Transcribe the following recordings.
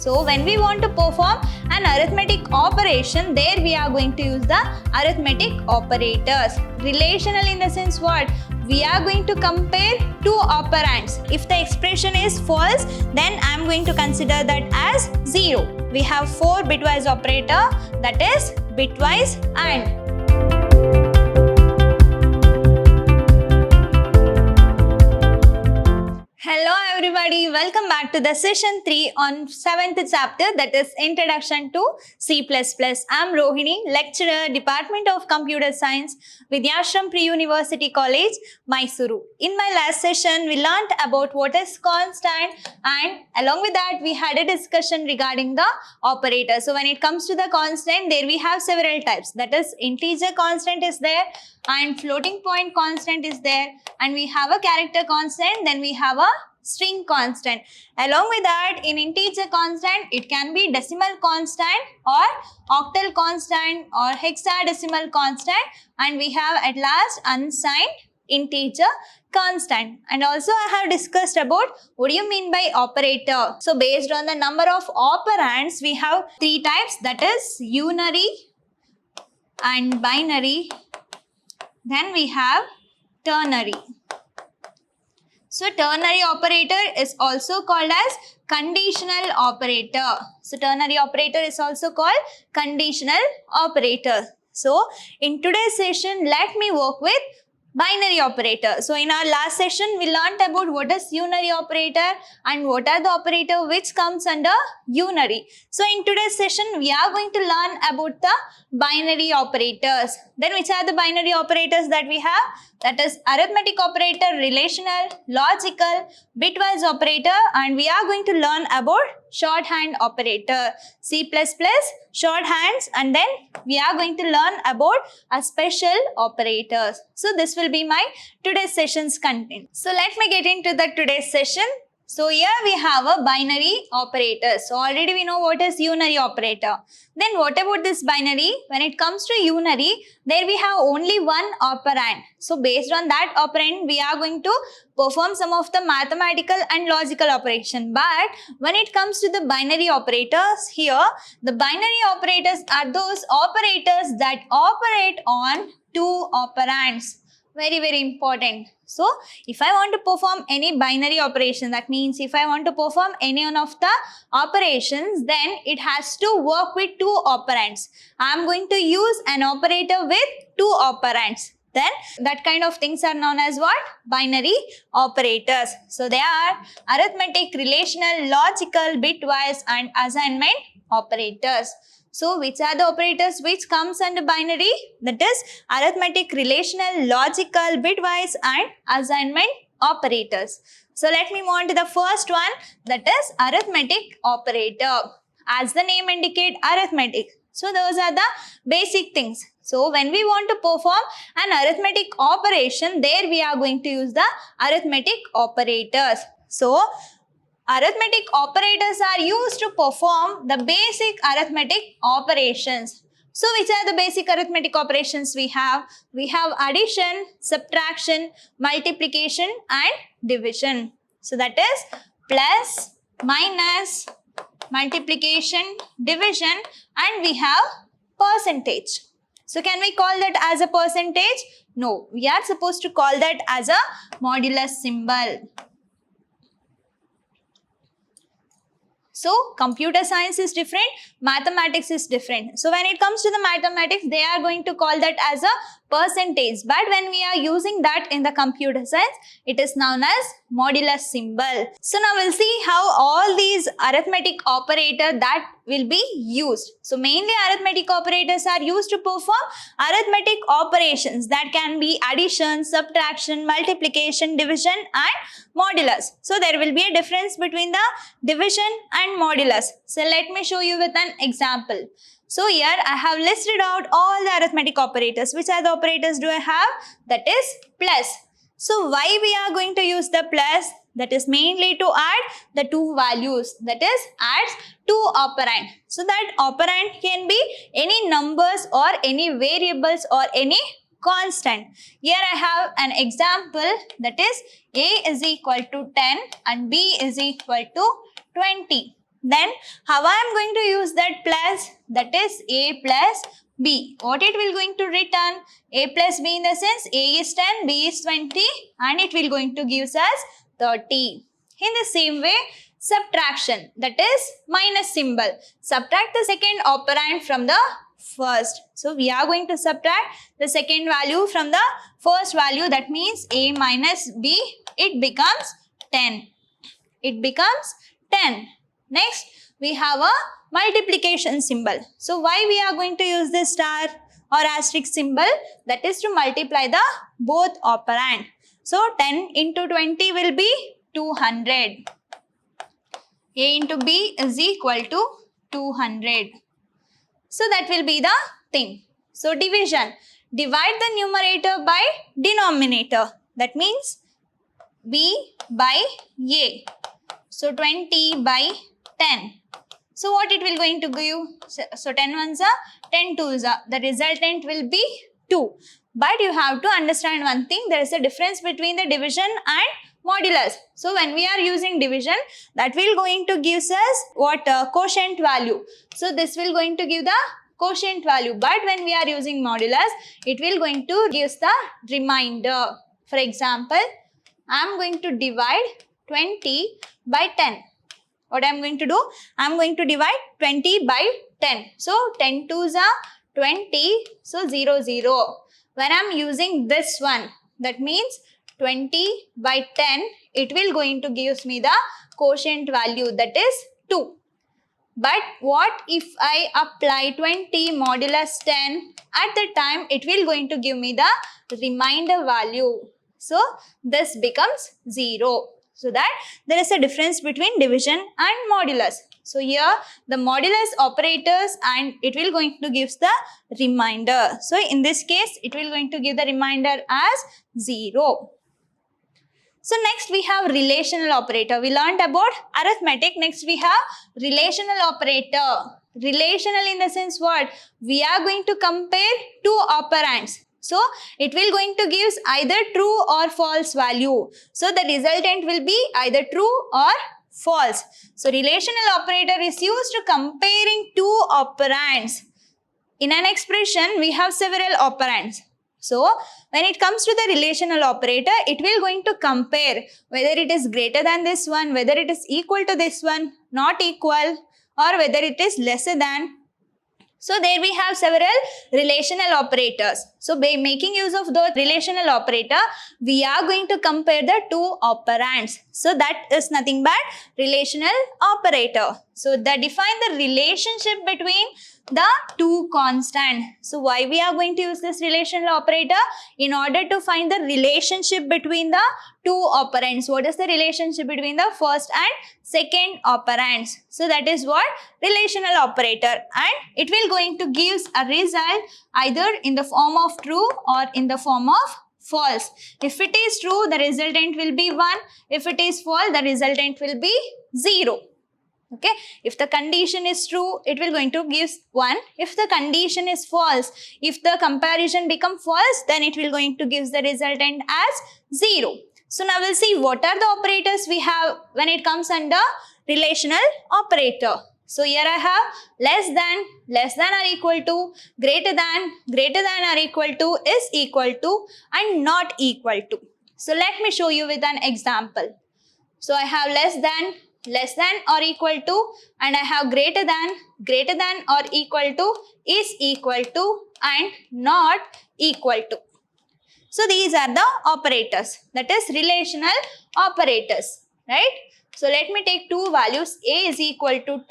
So when we want to perform an arithmetic operation, there we are going to use the arithmetic operators. Relational in the sense what? We are going to compare two operands. If the expression is false, then I am going to consider that as 0. We have 4 bitwise operator, that is bitwise AND. Hello everybody, welcome back to the session 3 on 7th chapter, that is Introduction to C++. I am Rohini, lecturer, Department of Computer Science, Vidyashram Pre-University College, Mysuru. In my last session, we learnt about what is constant, and along with that we had a discussion regarding the operator. So when it comes to the constant, there we have several types, that is integer constant is there, and floating point constant is there, and we have a character constant, then we have a string constant. Along with that, in integer constant, it can be decimal constant or octal constant or hexadecimal constant, and we have at last unsigned integer constant. And also I have discussed about what do you mean by operator. So based on the number of operands, we have 3 types, that is unary and binary. Then we have ternary. So ternary operator is also called as conditional operator. So ternary operator is also called conditional operator. So in today's session, let me work with binary operator. So in our last session, we learnt about what is unary operator and what are the operator which comes under unary. So in today's session, we are going to learn about the binary operators. Then which are the binary operators that we have? That is arithmetic operator, relational, logical, bitwise operator, and we are going to learn about shorthand operator, C++ shorthands, and then we are going to learn about a special operators. So this will be my today's session's content. So let me get into the today's session. So here we have a binary operator. So already we know what is unary operator. Then what about this binary? When it comes to unary, there we have only one operand. So based on that operand, we are going to perform some of the mathematical and logical operation. But when it comes to the binary operators, here the binary operators are those operators that operate on 2 operands. Very important. So if I want to perform any binary operation, that means if I want to perform any one of the operations, then it has to work with 2 operands. I am going to use an operator with 2 operands. Then that kind of things are known as what? Binary operators. So they are arithmetic, relational, logical, bitwise and assignment operators. So which are the operators which comes under binary? That is arithmetic, relational, logical, bitwise and assignment operators. So let me move on to the first one, that is arithmetic operator. As the name indicate, arithmetic. So those are the basic things. So when we want to perform an arithmetic operation, there we are going to use the arithmetic operators. So arithmetic operators are used to perform the basic arithmetic operations. So which are the basic arithmetic operations we have? We have addition, subtraction, multiplication and division. So that is plus, minus, multiplication, division, and we have percentage. So can we call that as a percentage? No, we are supposed to call that as a modulus symbol. So computer science is different, mathematics is different. So when it comes to the mathematics, they are going to call that as a percentage. But when we are using that in the computer science, it is known as modulus symbol. So now we'll see how all these arithmetic operator that will be used. So mainly arithmetic operators are used to perform arithmetic operations that can be addition, subtraction, multiplication, division and modulus. So there will be a difference between the division and modulus. So let me show you with an example. So here I have listed out all the arithmetic operators. Which are the operators do I have? That is plus. So why we are going to use the plus? That is mainly to add the 2 values. That is adds 2 operand. So that operand can be any numbers or any variables or any constant. Here I have an example, that is a is equal to 10 and b is equal to 20. Then how I am going to use that plus? That is a plus b. What it will going to return? A plus b in the sense a is 10, b is 20 and it will going to give us 30. In the same way, subtraction, that is minus symbol. Subtract the second operand from the first. So we are going to subtract the second value from the first value, that means a minus b, it becomes 10. It becomes 10. Next, we have a multiplication symbol. So why we are going to use this star or asterisk symbol? That is to multiply the both operand. So 10 into 20 will be 200. A into b is equal to 200. So that will be the thing. So division. Divide the numerator by denominator. That means b by a. So 20 by 10. So what it will going to give? So 10 ones are 10 twos are. The resultant will be 2. But you have to understand one thing. There is a difference between the division and modulus. So when we are using division, that will going to give us what? Quotient value. So this will going to give the quotient value. But when we are using modulus, it will going to give the remainder. For example, I am going to divide 20 by 10. What I am going to do? I am going to divide 20 by 10. So 10 twos are 20. So 0, 0. When I am using this one, that means 20 by 10, it will going to give me the quotient value, that is 2. But what if I apply 20 modulus 10? At the time, it will going to give me the remainder value. So this becomes 0. So that there is a difference between division and modulus. So here the modulus operators and it will going to give the remainder. So in this case, it will going to give the remainder as 0. So next we have relational operator. We learned about arithmetic. Next we have relational operator. Relational in the sense what? We are going to compare two operands. So it will going to give either true or false value. So the resultant will be either true or false. So relational operator is used to comparing two operands. In an expression, we have several operands. So when it comes to the relational operator, it will going to compare whether it is greater than this one, whether it is equal to this one, not equal, or whether it is lesser than. So there we have several relational operators. So by making use of the relational operator, we are going to compare the two operands. So that is nothing but relational operator. So that define the relationship between the two constant. So why we are going to use this relational operator? In order to find the relationship between the two operands. What is the relationship between the first and second operands? So that is what? Relational operator. And it will going to give a result either in the form of true or in the form of false. If it is true, the resultant will be 1. If it is false, the resultant will be 0. Okay, if the condition is true, it will going to give 1. If the condition is false, if the comparison become false, then it will going to give the resultant as 0. So now we'll see what are the operators we have when it comes under relational operator. So here I have less than or equal to, greater than or equal to, is equal to, and not equal to. So let me show you with an example. So I have less than or equal to, and I have greater than or equal to, is equal to, and not equal to. So these are the operators, that is relational operators, right? So let me take two values, a is equal to 10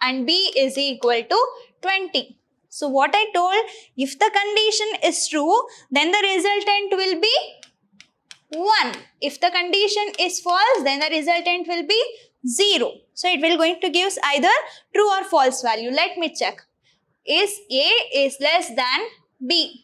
and b is equal to 20. So what I told, if the condition is true, then the resultant will be 1. If the condition is false, then the resultant will be 0. So it will going to give us either true or false value. Let me check. Is a is less than b?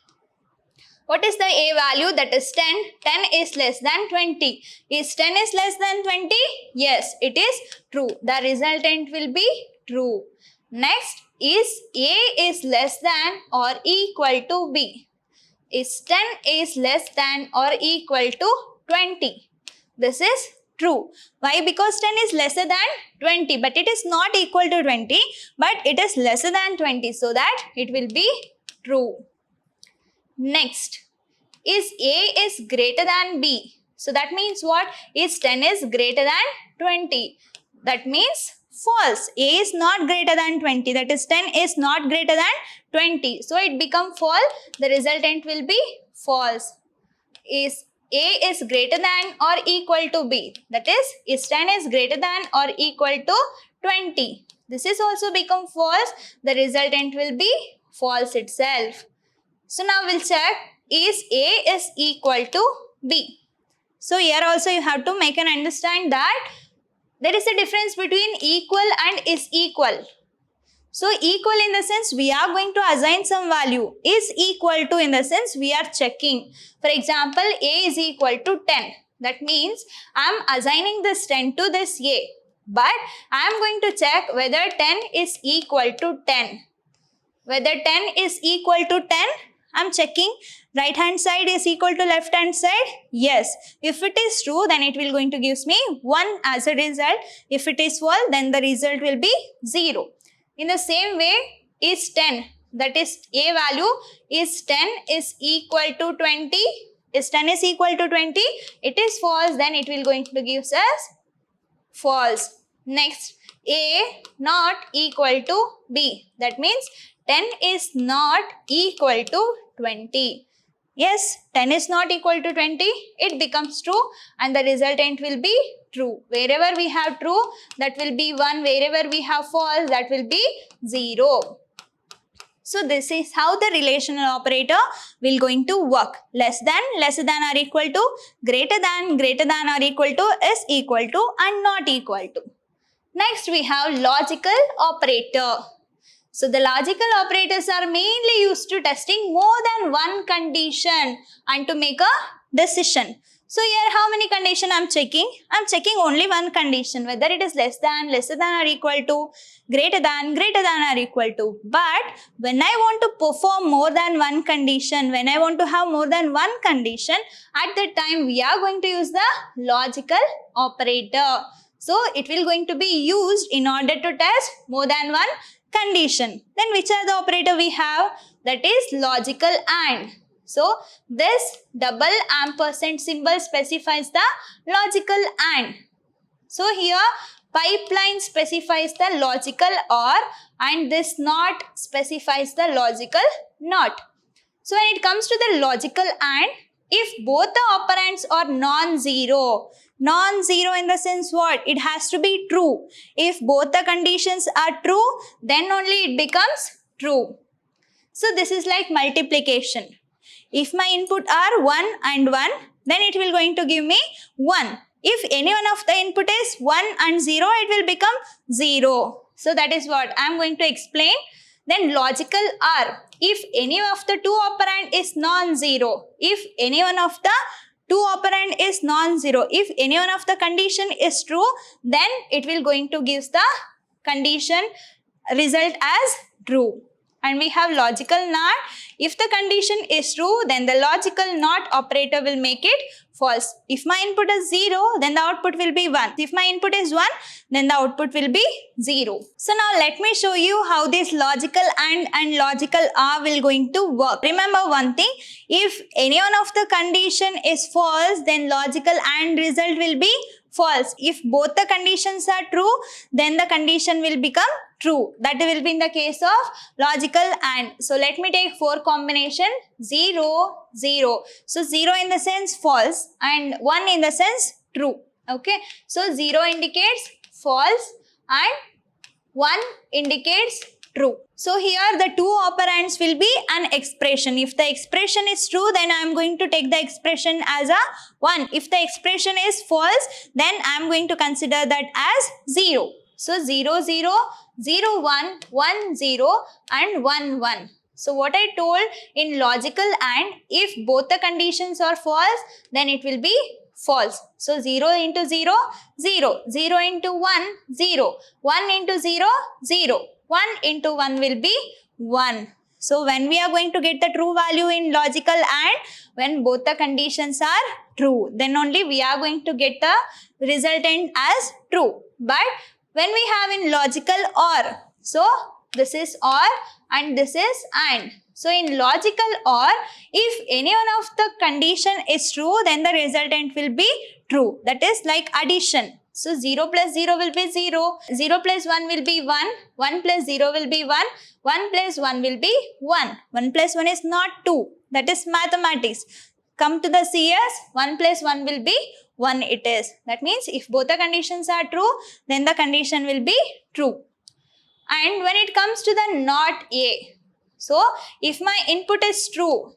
What is the a value? That is 10. 10 is less than 20. Is 10 is less than 20? Yes, it is true. The resultant will be true. Next, is a is less than or equal to b? Is 10 is less than or equal to 20? This is true. Why? Because 10 is lesser than 20, but it is not equal to 20, but it is lesser than 20, so that it will be true. Next, is A is greater than B. So that means what? Is 10 is greater than 20. That means false. A is not greater than 20. That is 10 is not greater than 20. So it become false. The resultant will be false. Is A is greater than or equal to B. That is 10 is greater than or equal to 20. This is also become false. The resultant will be false itself. So now we'll check, is A is equal to B. So here also you have to make an understand that there is a difference between equal and is equal. So equal in the sense we are going to assign some value. Is equal to in the sense we are checking. For example, A is equal to 10. That means I am assigning this 10 to this A. But I am going to check whether 10 is equal to 10. Whether 10 is equal to 10, I am checking right hand side is equal to left hand side. Yes. If it is true, then it will going to give me 1 as a result. If it is false, then the result will be 0. In the same way, is 10, that is A value, is 10 is equal to 20. Is 10 is equal to 20? It is false, then it will going to give us false. Next, A not equal to B. That means 10 is not equal to 20. Yes, 10 is not equal to 20. It becomes true and the resultant will be true. Wherever we have true, that will be 1. Wherever we have false, that will be 0. So this is how the relational operator will going to work. Less than, lesser than or equal to, greater than or equal to, is equal to and not equal to. Next we have logical operator. So the logical operators are mainly used to testing more than one condition and to make a decision. So here how many condition I am checking? I am checking only one condition, whether it is less than, lesser than or equal to, greater than or equal to. But when I want to perform more than one condition, when I want to have more than one condition, at that time we are going to use the logical operator. So it will going to be used in order to test more than one condition. Then which are the operator we have? That is logical AND. So this double ampersand symbol specifies the logical AND. So here pipeline specifies the logical OR and this NOT specifies the logical NOT. So when it comes to the logical AND, if both the operands are non-zero in the sense what? It has to be true. If both the conditions are true, then only it becomes true. So this is like multiplication. If my input are 1 and 1, then it will going to give me 1. If any one of the input is 1 and 0, it will become 0. So that is what I am going to explain. Then logical OR. If any of the two operand is non-zero, if any one of the two operand is non-zero, if any one of the condition is true, then it will going to give the condition result as true. And we have logical NOT. If the condition is true, then the logical NOT operator will make it false. If my input is 0, then the output will be 1. If my input is 1, then the output will be 0. So now let me show you how this logical AND and logical OR will going to work. Remember one thing, if any one of the condition is false, then logical AND result will be false. If both the conditions are true, then the condition will become true. That will be in the case of logical AND. So let me take 4 combination 0, 0. So 0 in the sense false and 1 in the sense true. Okay. So 0 indicates false and 1 indicates true. So here the two operands will be an expression. If the expression is true, then I am going to take the expression as a 1. If the expression is false, then I am going to consider that as 0. So 0, 0, 0, 1, 1, 0 and 1, 1. So what I told in logical AND, if both the conditions are false, then it will be false. So 0 into 0, 0, 0 into 1, 0, 1 into 0, 0. 1 into 1 will be 1. So when we are going to get the true value in logical and, when both the conditions are true, then only we are going to get the resultant as true. But when we have in logical or, so this is or and this is and. So in logical or, if any one of the condition is true, then the resultant will be true. That is like addition. So 0 plus 0 will be 0, 0 plus 1 will be 1, 1 plus 0 will be 1, 1 plus 1 will be 1. 1 plus 1 is not 2. That is mathematics. Come to the CS, 1 plus 1 will be 1 it is. That means if both the conditions are true, then the condition will be true. And when it comes to the not A, so if my input is true,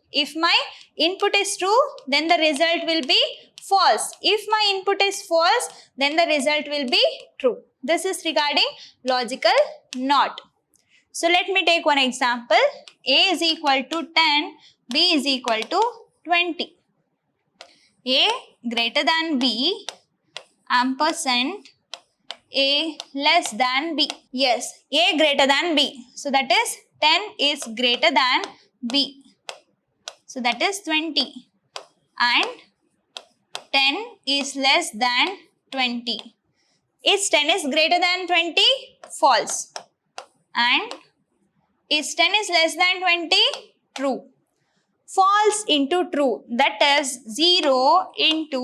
then the result will be false. If my input is false, then the result will be true. This is regarding logical not. So let me take one example. A is equal to 10, B is equal to 20. A greater than B, ampersand A less than B. Yes, A greater than B. So that is 10 is greater than B. So that is 20. And 10 is less than 20. Is 10 is greater than 20? False. And is 10 is less than 20? True. False into true. That is 0 into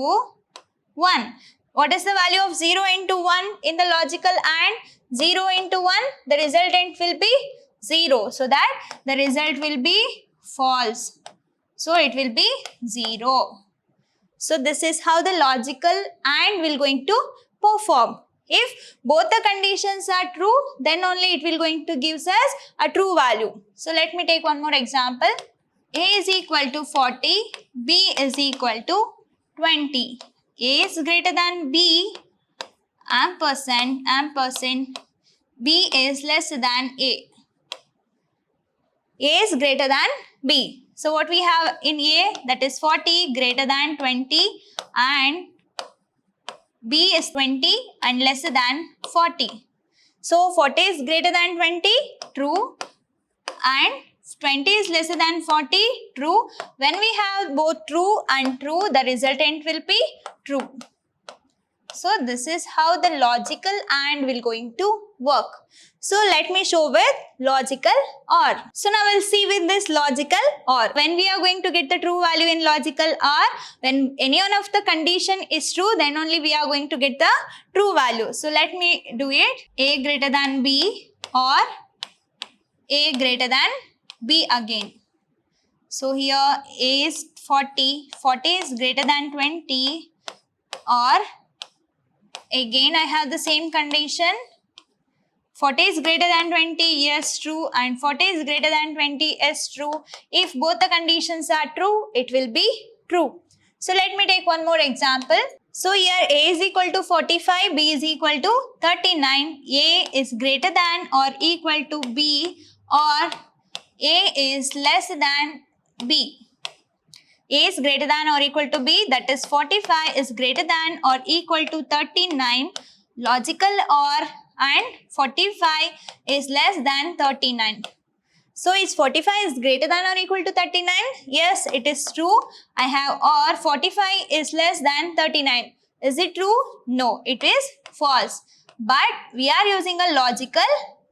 1. What is the value of 0 into 1 in the logical and? 0 into 1, the resultant will be 0. So that the result will be false. So it will be 0. So this is how the logical and will going to perform. If both the conditions are true, then only it will going to give us a true value. So let me take one more example. A is equal to 40, B is equal to 20. A is greater than B, ampersand, B is less than A. A is greater than B. So what we have in A, that is 40 greater than 20 and B is 20 and less than 40. So 40 is greater than 20, true, and 20 is less than 40, true. When we have both true and true, the resultant will be true. So this is how the logical and will going to work. So let me show with logical OR. So now we'll see with this logical OR. When we are going to get the true value in logical OR, when any one of the condition is true, then only we are going to get the true value. So let me do it. A greater than B or A greater than B again. So here A is 40, 40 is greater than 20, or again I have the same condition. 40 is greater than 20, yes, true, and 40 is greater than 20 is true. If both the conditions are true, it will be true. So let me take one more example. So here A is equal to 45, B is equal to 39. A is greater than or equal to B, or A is less than B. A is greater than or equal to B, that is 45 is greater than or equal to 39, logical OR, and 45 is less than 39. So is 45 is greater than or equal to 39? Yes, it is true. I have OR 45 is less than 39. Is it true? No, it is false. But we are using a logical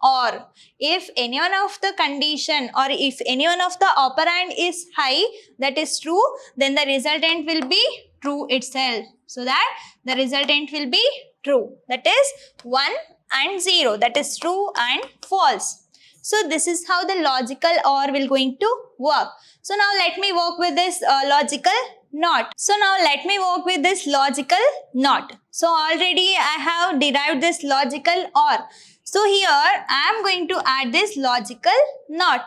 OR. If any one of the condition or if any one of the operand is high, that is true, then the resultant will be true itself. So that the resultant will be true. That is 1 and 0. That is true and false. So this is how the logical OR will going to work. So now let me work with this logical NOT. So now let me work with this logical NOT. So already I have derived this logical OR. So here I am going to add this logical NOT.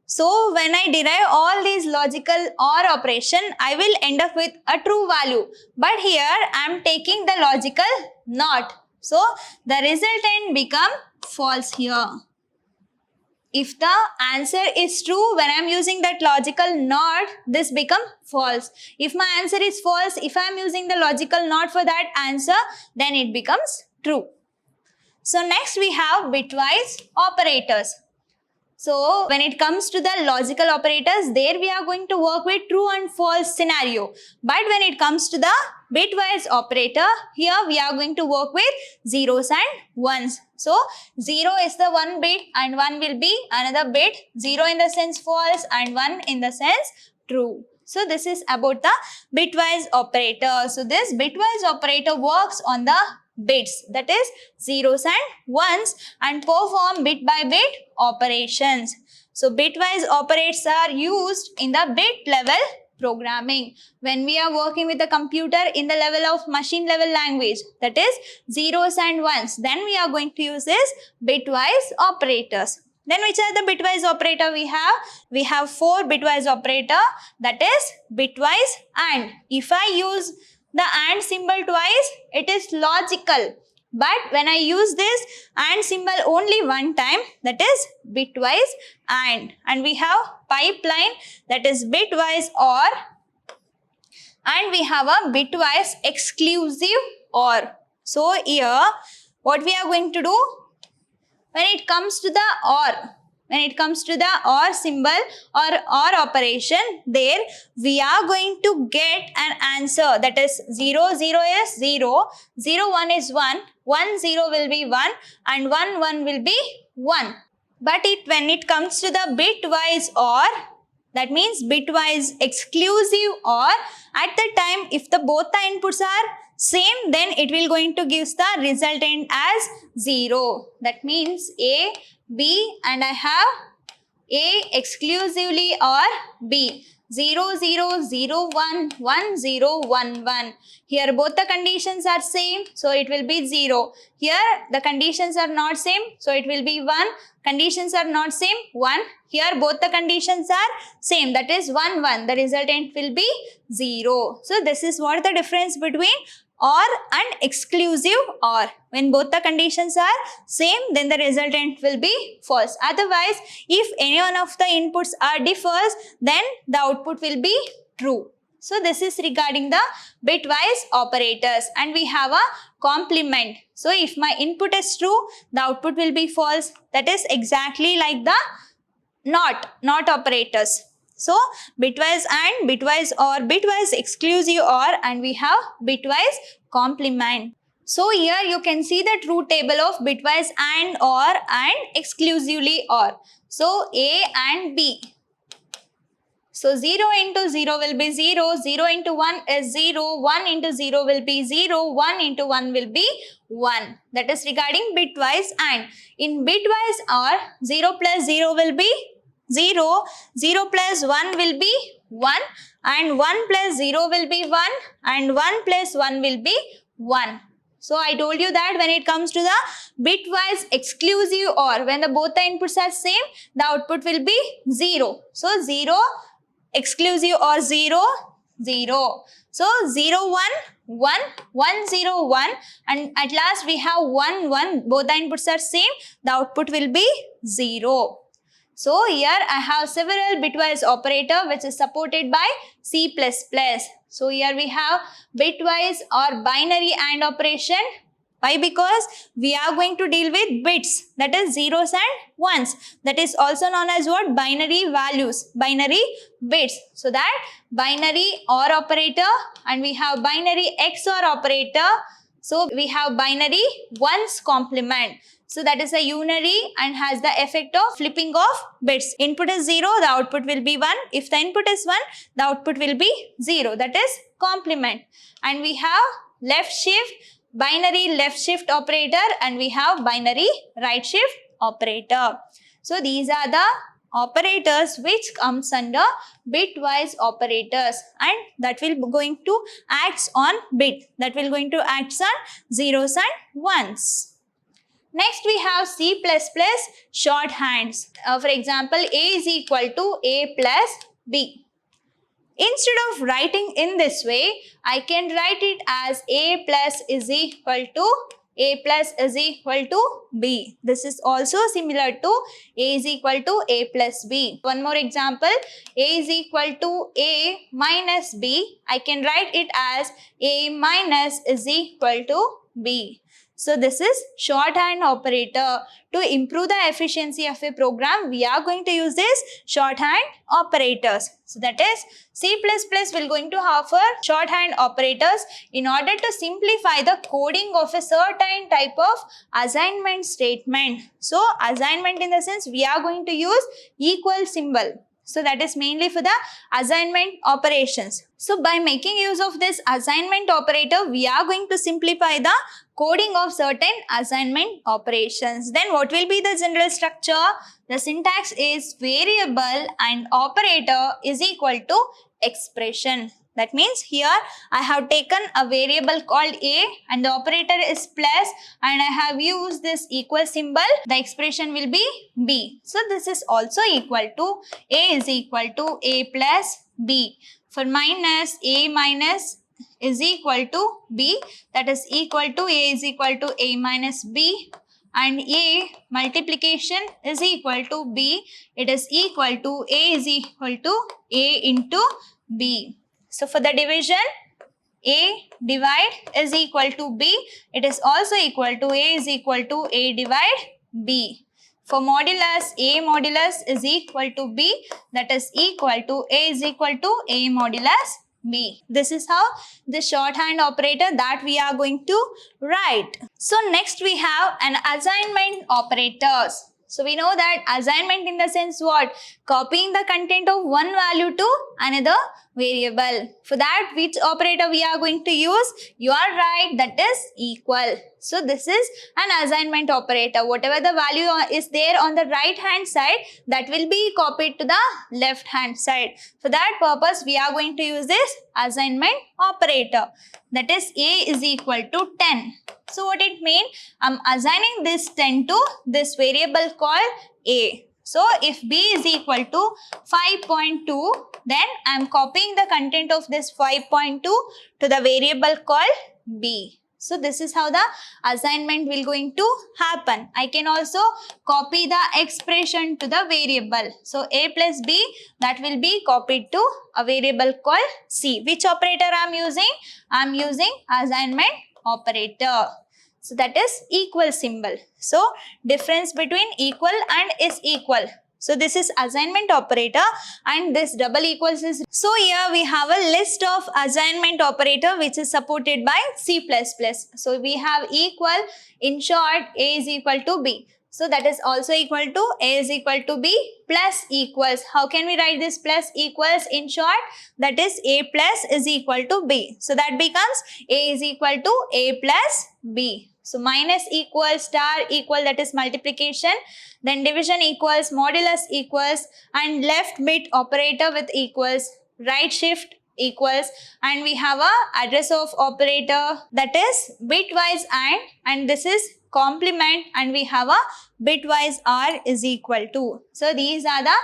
So when I derive all these logical OR operation, I will end up with a true value. But here I am taking the logical NOT. So the resultant become false here. If the answer is true, when I am using that logical NOT, this become false. If my answer is false, if I am using the logical NOT for that answer, then it becomes true. So next we have bitwise operators. So when it comes to the logical operators, there we are going to work with true and false scenario. But when it comes to the bitwise operator, here we are going to work with zeros and ones. So 0 is the one bit and 1 will be another bit. 0 in the sense false and 1 in the sense true. So this is about the bitwise operator. So this bitwise operator works on the bits, that is zeros and ones, and perform bit by bit operations. So bitwise operators are used in the bit level programming. When we are working with the computer in the level of machine level language, that is zeros and ones, then we are going to use this bitwise operators. Then which are the bitwise operator we have? We have 4 bitwise operator, that is bitwise AND. If I use the AND symbol twice, it is logical. But when I use this AND symbol only one time, that is bitwise AND. And we have pipeline, that is bitwise OR. And we have a bitwise exclusive OR. So here, what we are going to do? When it comes to the OR symbol or OR operation, there we are going to get an answer, that is 0, 0 is 0, 0, 1 is 1, 1, 0 will be 1 and 1, 1 will be 1. But when it comes to the bitwise OR, that means bitwise exclusive OR, at the time if both the inputs are same, then it will going to give the resultant as 0. That means A, B, and I have A exclusively or B. 0, 0, 0, 1, 1, 0, 1, 1. Here both the conditions are same, so it will be 0. Here the conditions are not same, so it will be 1. Conditions are not same, 1. Here both the conditions are same, that is 1, 1. The resultant will be 0. So this is what the difference between OR and exclusive OR. When both the conditions are same, then the resultant will be false. Otherwise, if any one of the inputs are differs, then the output will be true. So this is regarding the bitwise operators. And we have a complement. So if my input is true, the output will be false. That is exactly like the not operators. So bitwise AND, bitwise OR, bitwise exclusive OR, and we have bitwise complement. So here you can see the truth table of bitwise AND OR and exclusively OR. So A and B. So 0 into 0 will be 0, 0 into 1 is 0, 1 into 0 will be 0, 1 into 1 will be 1. That is regarding bitwise AND. In bitwise OR, 0 plus 0 will be 0, 0 plus 1 will be 1 and 1 plus 0 will be 1 and 1 plus 1 will be 1. So I told you that when it comes to the bitwise exclusive OR, when both the inputs are same, the output will be 0. So 0 exclusive OR 0, 0. So 0, 1, 1, 1, 0, 1 and at last we have 1, 1. Both the inputs are same, the output will be 0. So here I have several bitwise operator which is supported by C++. So here we have bitwise or binary AND operation. Why? Because we are going to deal with bits, that is zeros and ones. That is also known as what? Binary values, binary bits. So that binary OR operator and we have binary XOR operator. So we have binary ones complement. So that is a unary and has the effect of flipping of bits. Input is 0, the output will be 1. If the input is 1, the output will be 0. That is complement. And we have left shift, binary left shift operator and we have binary right shift operator. So these are the operators which comes under bitwise operators and that will be going to act on bit. That will going to act on zeros and ones. Next we have C++ shorthands. For example, A is equal to A plus B. Instead of writing in this way, I can write it as A plus is equal to A plus is equal to B. This is also similar to A is equal to A plus B. One more example, A is equal to A minus B. I can write it as A minus is equal to B. So this is shorthand operator. To improve the efficiency of a program, we are going to use this shorthand operators. So that is C++ will going to offer shorthand operators in order to simplify the coding of a certain type of assignment statement. So assignment in the sense we are going to use equal symbol. So that is mainly for the assignment operations. So by making use of this assignment operator, we are going to simplify the coding of certain assignment operations. Then what will be the general structure? The syntax is variable and operator is equal to expression. That means here I have taken a variable called a and the operator is plus and I have used this equal symbol. The expression will be b. So this is also equal to a is equal to a plus b. For minus, a minus is equal to b, that is equal to a is equal to a minus b, and a multiplication is equal to b, it is equal to a is equal to a into b. So for the division, a divide is equal to b, it is also equal to a is equal to a divide b. For modulus, a modulus is equal to b, that is equal to a is equal to a modulus b. This is how the shorthand operator that we are going to write. So next we have an assignment operators. So we know that assignment in the sense what? Copying the content of one value to another variable. For that, which operator we are going to use? You are right, that is equal. So this is an assignment operator. Whatever the value is there on the right hand side, that will be copied to the left hand side. For that purpose, we are going to use this assignment operator. That is a is equal to 10. So what it means? I'm assigning this 10 to this variable called a. So if b is equal to 5.2, then I'm copying the content of this 5.2 to the variable called b. So this is how the assignment will going to happen. I can also copy the expression to the variable. So a plus b, that will be copied to a variable called c. Which operator I'm using? I'm using assignment operator. So that is equal symbol. So difference between equal and is equal. So this is assignment operator and this double equals is. So here we have a list of assignment operator which is supported by C++. So we have equal, in short, a is equal to b. So that is also equal to a is equal to b plus equals. How can we write this plus equals in short? That is a plus is equal to b. So that becomes a is equal to a plus b. So minus equals, star equal, that is multiplication. Then division equals, modulus equals, and left bit operator with equals, right shift equals, and we have a address of operator, that is bitwise and this is complement, and we have a bitwise r is equal to. So these are the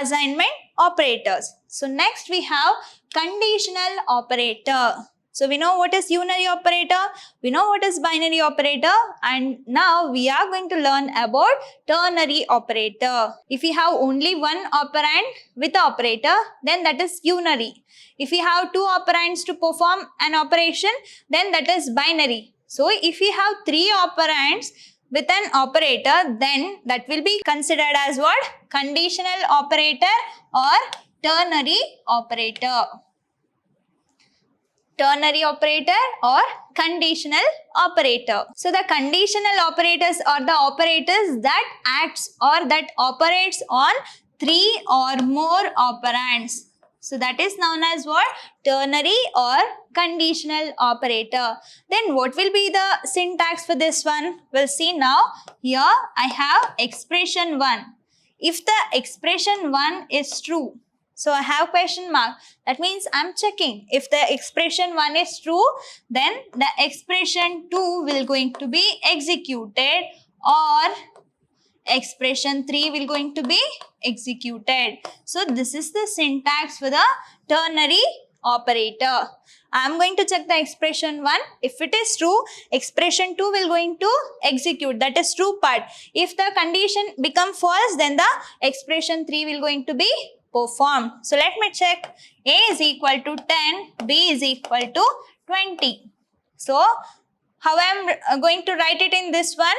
assignment operators. So next we have conditional operator. So we know what is unary operator, we know what is binary operator, and now we are going to learn about ternary operator. If we have only one operand with the operator, then that is unary. If we have two operands to perform an operation, then that is binary. So if we have three operands with an operator, then that will be considered as what? Conditional operator or ternary operator. Ternary operator or conditional operator. So the conditional operators are the operators that acts or that operates on three or more operands. So that is known as what? Ternary or conditional operator. Then what will be the syntax for this one? We'll see now. Here I have expression 1. If the expression 1 is true, so I have question mark. That means I'm checking. If the expression 1 is true, then the expression 2 will going to be executed, or expression 3 will going to be executed. So this is the syntax for the ternary operator. I'm going to check the expression 1. If it is true, expression 2 will going to execute. That is true part. If the condition become false, then the expression 3 will going to be performed. So let me check. A is equal to 10, B is equal to 20. So How I am going to write it in this one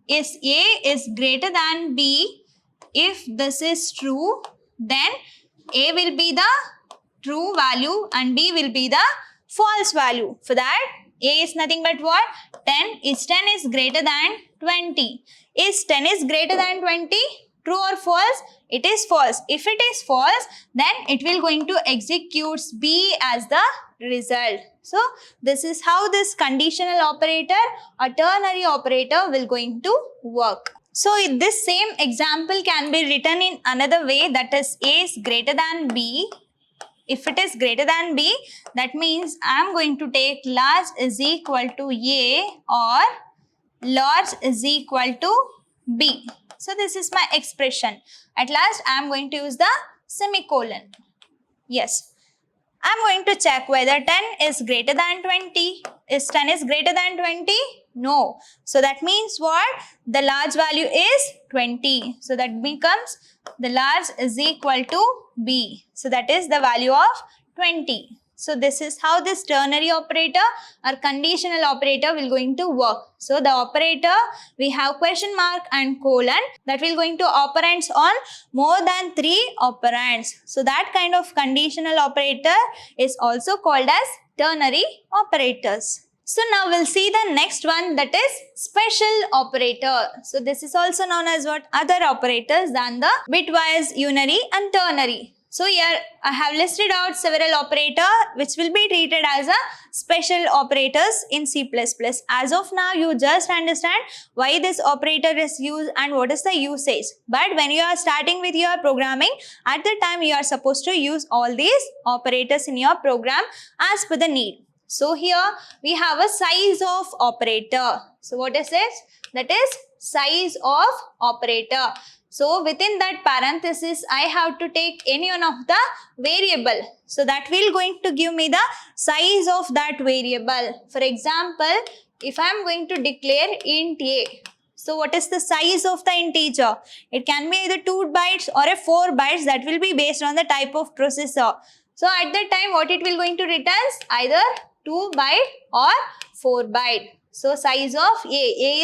is A is greater than B. If this is true, then A will be the true value and B will be the false value. For that, A is nothing but what? 10. Is 10 is greater than 20. Is 10 is greater than 20? True or false? It is false. If it is false, then it will going to execute B as the result. So this is how this conditional operator or ternary operator will going to work. So this same example can be written in another way, that is A is greater than B. If it is greater than B, that means I am going to take large is equal to A or large is equal to B. So this is my expression. At last, I am going to use the semicolon. Yes. I am going to check whether 10 is greater than 20. Is 10 is greater than 20? No. So that means what? The large value is 20. So that becomes the large is equal to B. So that is the value of 20. So this is how this ternary operator or conditional operator will going to work. So the operator, we have question mark and colon that will going to operands on more than 3 operands. So that kind of conditional operator is also called as ternary operators. So now we'll see the next one, that is special operator. So this is also known as what? Other operators than the bitwise, unary and ternary. So here I have listed out several operators which will be treated as a special operators in C++. As of now, you just understand why this operator is used and what is the usage. But when you are starting with your programming, at the time you are supposed to use all these operators in your program as per the need. So here we have a size of operator. So what is it? That is size of operator. So within that parenthesis, I have to take any one of the variable. So that will going to give me the size of that variable. For example, if I am going to declare int A. So what is the size of the integer? It can be either 2 bytes or a 4 bytes. That will be based on the type of processor. So at that time, what it will going to return? Either 2 byte or 4 byte. So size of A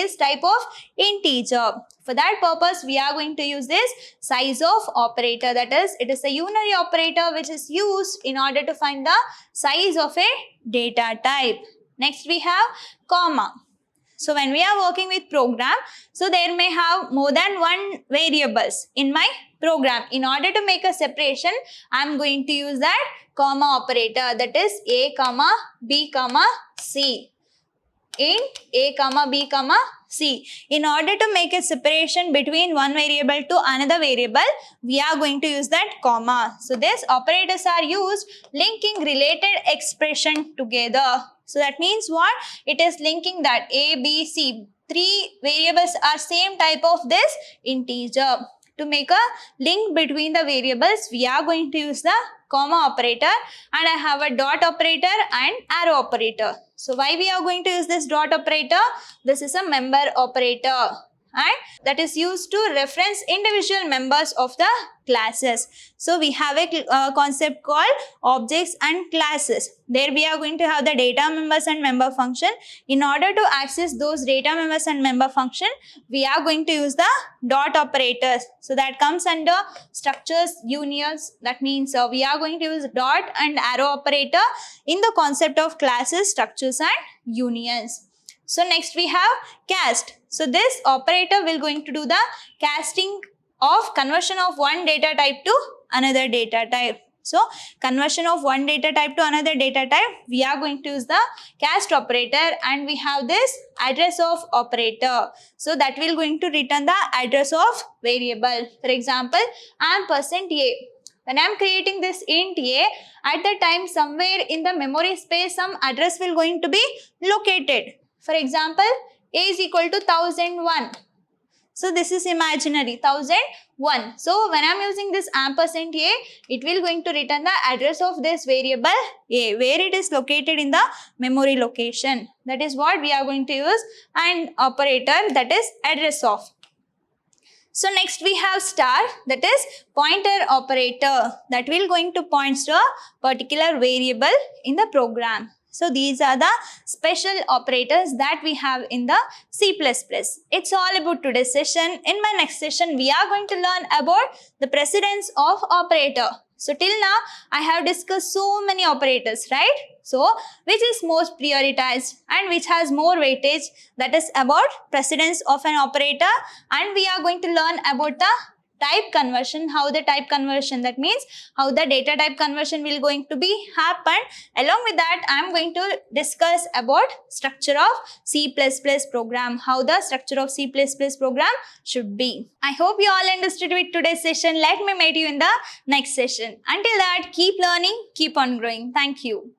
is type of integer. For that purpose, we are going to use this size of operator. That is, it is a unary operator which is used in order to find the size of a data type. Next we have comma. So when we are working with program, so there may have more than one variables in my program. In order to make a separation, I am going to use that comma operator, that is A comma B comma C. Int A comma B comma C. In order to make a separation between one variable to another variable, we are going to use that comma. So these operators are used linking related expression together. So that means what? It is linking that A, B, C. 3 variables are same type of this integer. To make a link between the variables, we are going to use the comma operator, and I have a dot operator and arrow operator. So why we are going to use this dot operator? This is a member operator, and that is used to reference individual members of the classes. So we have a concept called objects and classes. There we are going to have the data members and member function. In order to access those data members and member function, we are going to use the dot operators. So that comes under structures, unions. That means we are going to use dot and arrow operator in the concept of classes, structures and unions. So next we have cast. So this operator will going to do the casting of conversion of one data type to another data type. So conversion of one data type to another data type, we are going to use the cast operator, and we have this address of operator. So that will going to return the address of variable. For example, %A. When I am creating this int A, at the time somewhere in the memory space some address will going to be located. For example, A is equal to 1001. So this is imaginary, 1001. So when I am using this %A, it will going to return the address of this variable A, where it is located in the memory location. That is what we are going to use, and operator, that is address of. So next we have star, that is pointer operator, that will going to point to a particular variable in the program. So these are the special operators that we have in the C++. It's all about today's session. In my next session, we are going to learn about the precedence of operator. So till now, I have discussed so many operators, right? So which is most prioritized and which has more weightage, that is about precedence of an operator, and we are going to learn about the type conversion, how the type conversion, that means how the data type conversion will going to be happen. Along with that, I am going to discuss about structure of C++ program, how the structure of C++ program should be. I hope you all understood with today's session. Let me meet you in the next session. Until that, keep learning, keep on growing. Thank you.